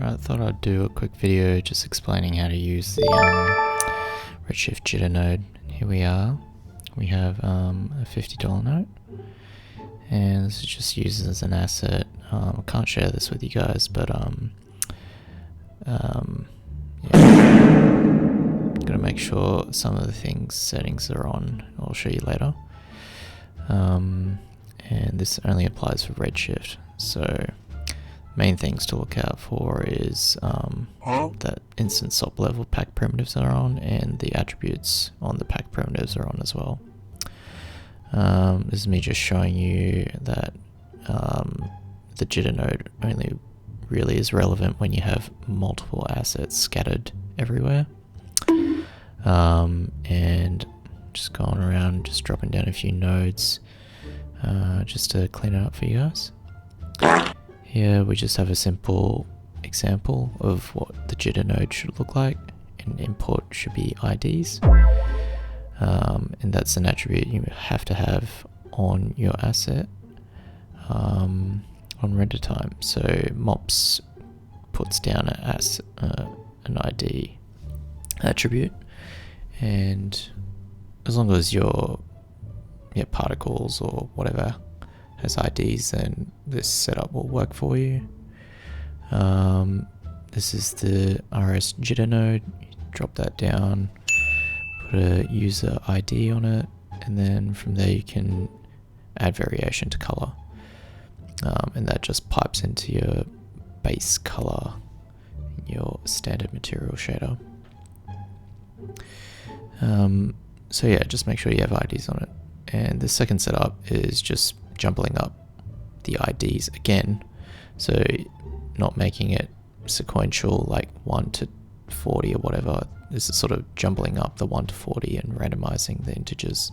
Alright, thought I'd do a quick video just explaining how to use the Redshift Jitter node. Here we are. We have a $50 note, and this is just used as an asset. I can't share this with you guys, but yeah. Gotta make sure some of the settings are on. I'll show you later. And this only applies for Redshift. So main things to look out for is that instance SOP level pack primitives are on, and the attributes on the pack primitives are on as well. This is me just showing you that the jitter node only really is relevant when you have multiple assets scattered everywhere. And just going around, just dropping down a few nodes just to clean it up for you guys. Here we just have a simple example of what the jitter node should look like, and input should be IDs. And that's an attribute you have to have on your asset on render time. So MOPS puts down an ID attribute, and as long as your particles or whatever has IDs, then this setup will work for you. This is the RS jitter node. You drop that down, put a user ID on it, and then from there you can add variation to color, and that just pipes into your base color in your standard material shader. So yeah, just make sure you have IDs on it. And the second setup is just jumbling up the IDs again, so not making it sequential like 1 to 40 or whatever. This is sort of jumbling up the 1 to 40 and randomizing the integers.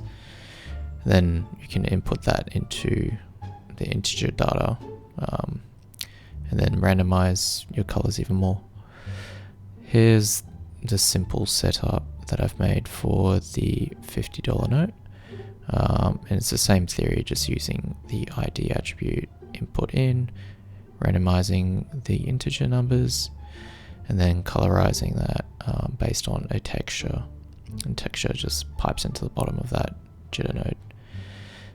Then you can input that into the integer data, and then randomize your colors even more. Here's the simple setup that I've made for the $50 note. And it's the same theory, just using the ID attribute, input in, randomizing the integer numbers, and then colorizing that based on a texture. And texture just pipes into the bottom of that jitter node.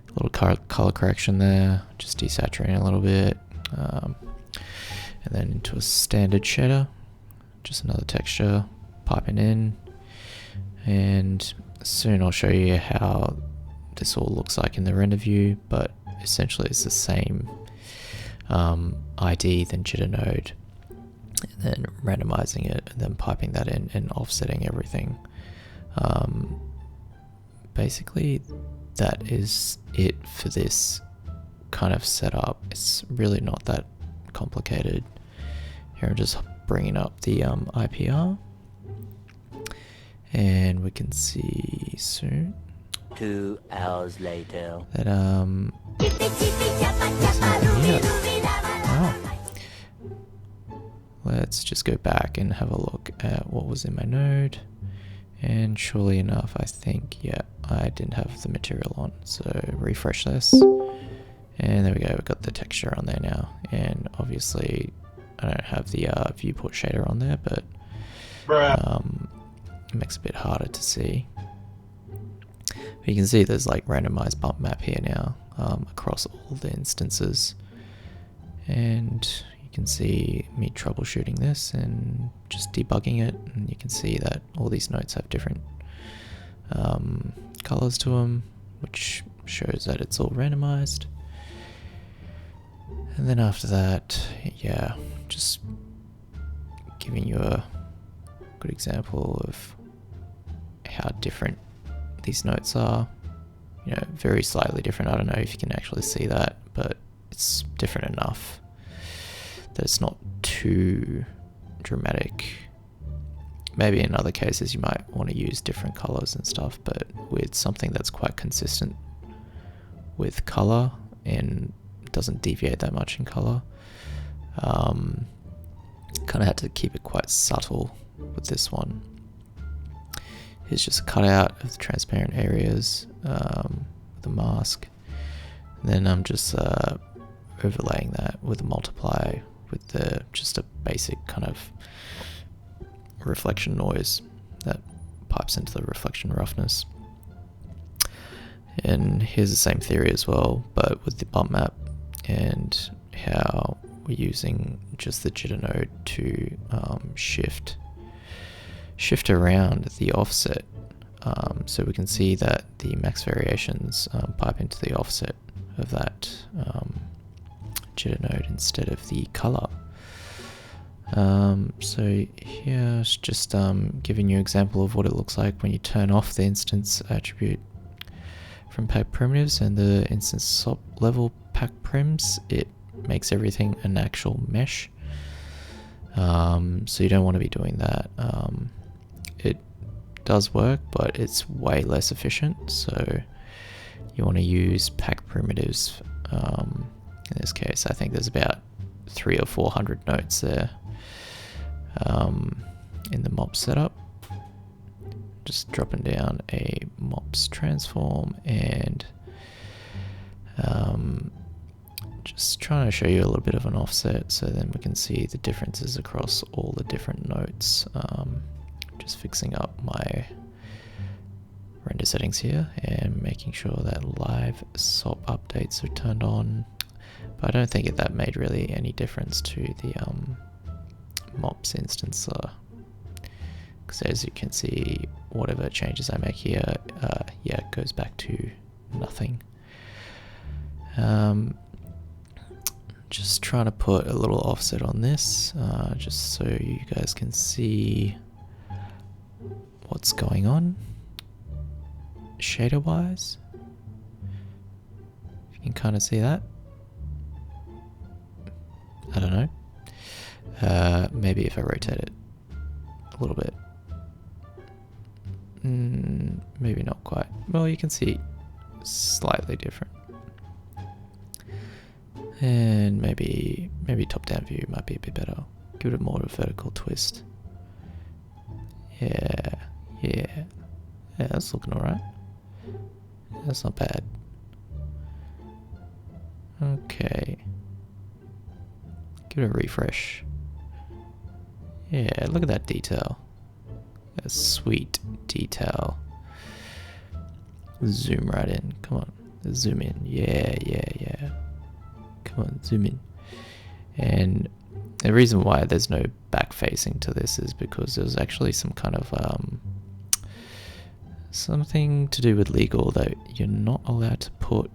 A little color correction there, just desaturating a little bit, and then into a standard shader, just another texture piping in. And soon I'll show you how this all looks like in the render view, but essentially it's the same ID than jitter node, and then randomizing it and then piping that in and offsetting everything. Basically that is it for this kind of setup. It's really not that complicated. Here I'm just bringing up the IPR, and we can see soon 2 hours later. That yeah. Oh. Let's just go back and have a look at what was in my node, and surely enough, I think, yeah, I didn't have the material on. So refresh this, and there we go, we've got the texture on there now. And obviously I don't have the viewport shader on there, but it makes it a bit harder to see. But you can see there's like randomized bump map here now across all the instances, and you can see me troubleshooting this and just debugging it, and you can see that all these nodes have different colors to them, which shows that it's all randomized. And then after that, yeah, just giving you a good example of how different these notes are. You know, very slightly different. I don't know if you can actually see that, but it's different enough that it's not too dramatic. Maybe in other cases you might want to use different colors and stuff, but with something that's quite consistent with color and doesn't deviate that much in color, kind of had to keep it quite subtle with this one. Here's just a cutout of the transparent areas, the mask. And then I'm just overlaying that with a multiply with just a basic kind of reflection noise that pipes into the reflection roughness. And here's the same theory as well, but with the bump map and how we're using just the jitter node to shift around the offset. So we can see that the max variations pipe into the offset of that jitter node instead of the color. So here's just giving you an example of what it looks like when you turn off the instance attribute from pack primitives and the instance SOP level pack prims. It makes everything an actual mesh. So you don't want to be doing that. It does work, but it's way less efficient. So you want to use pack primitives. In this case, I think there's about 300 or 400 nodes there in the MOPS setup. Just dropping down a MOPS transform and just trying to show you a little bit of an offset so then we can see the differences across all the different nodes. Just fixing up my render settings here and making sure that live SOP updates are turned on. But I don't think that made really any difference to the MOPS instance, because as you can see, whatever changes I make here, yeah, it goes back to nothing. Just trying to put a little offset on this, just so you guys can see what's going on shader wise. If you can kind of see that. I don't know. Maybe if I rotate it a little bit. Maybe not quite. Well, you can see slightly different. And maybe top-down view might be a bit better. Give it more of a vertical twist. Yeah, that's looking alright. That's not bad. Okay. Give it a refresh. Yeah, look at that detail. That sweet detail. Zoom right in. Come on. Zoom in. Yeah. Come on, zoom in. And the reason why there's no back facing to this is because there's actually some kind of something to do with legal that you're not allowed to put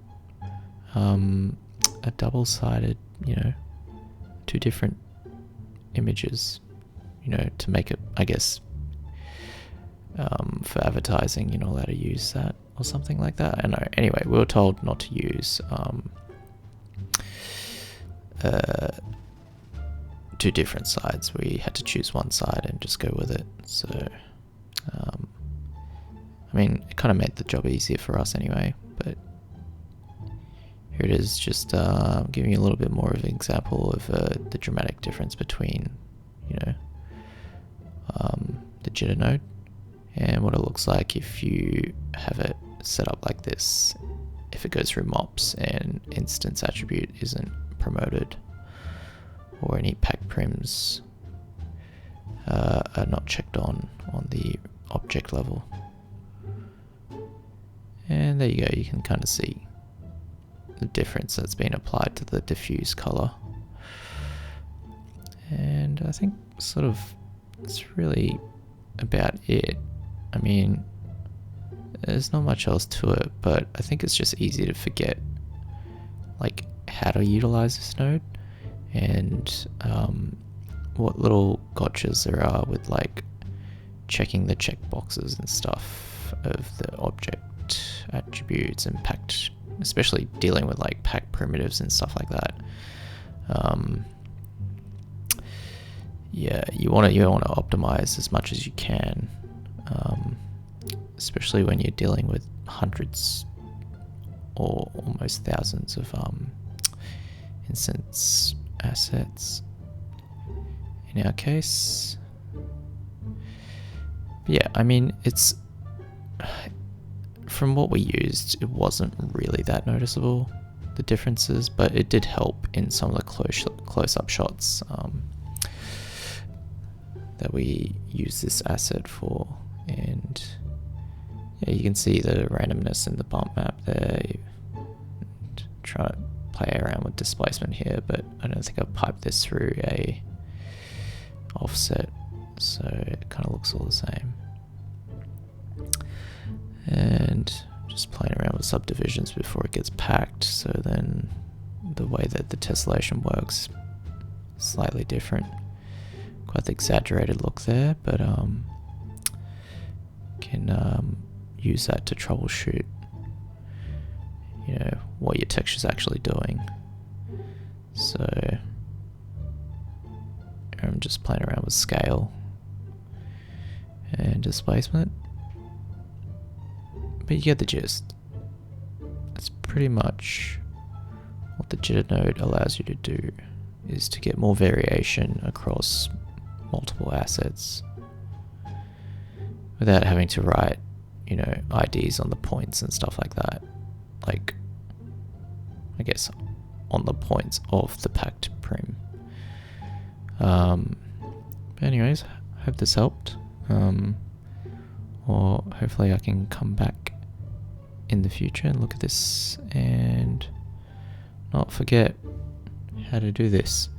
a double-sided, two different images, to make it, I guess, for advertising, you're not allowed to use that or something like that. I don't know. Anyway, we were told not to use two different sides. We had to choose one side and just go with it. So, I mean, it kind of made the job easier for us anyway, but here it is, just giving you a little bit more of an example of the dramatic difference between, the jitter node and what it looks like if you have it set up like this, if it goes through MOPS and instance attribute isn't promoted or any pack prims are not checked on the object level. And there you go, you can kind of see the difference that's been applied to the diffuse color. And I think sort of it's really about it. I mean, there's not much else to it, but I think it's just easy to forget like how to utilize this node and what little gotchas there are with like checking the checkboxes and stuff of the object attributes and packed, especially dealing with like pack primitives and stuff like that. Yeah, you want to optimize as much as you can, especially when you're dealing with hundreds or almost thousands of instance assets in our case. But yeah, I mean, it's from what we used, it wasn't really that noticeable, the differences, but it did help in some of the close-up shots that we use this asset for. And yeah, you can see the randomness in the bump map there. And try to play around with displacement here, but I don't think I've piped this through a offset, so it kind of looks all the same. And just playing around with subdivisions before it gets packed, so then the way that the tessellation works slightly different. Quite the exaggerated look there, but can use that to troubleshoot, you know, what your texture's actually doing. So I'm just playing around with scale and displacement, but you get the gist. That's pretty much what the jitter node allows you to do, is to get more variation across multiple assets without having to write, you know, IDs on the points and stuff like that. Like, I guess on the points of the packed prim. But anyways, hope this helped. Or hopefully I can come back in the future and look at this and not forget how to do this.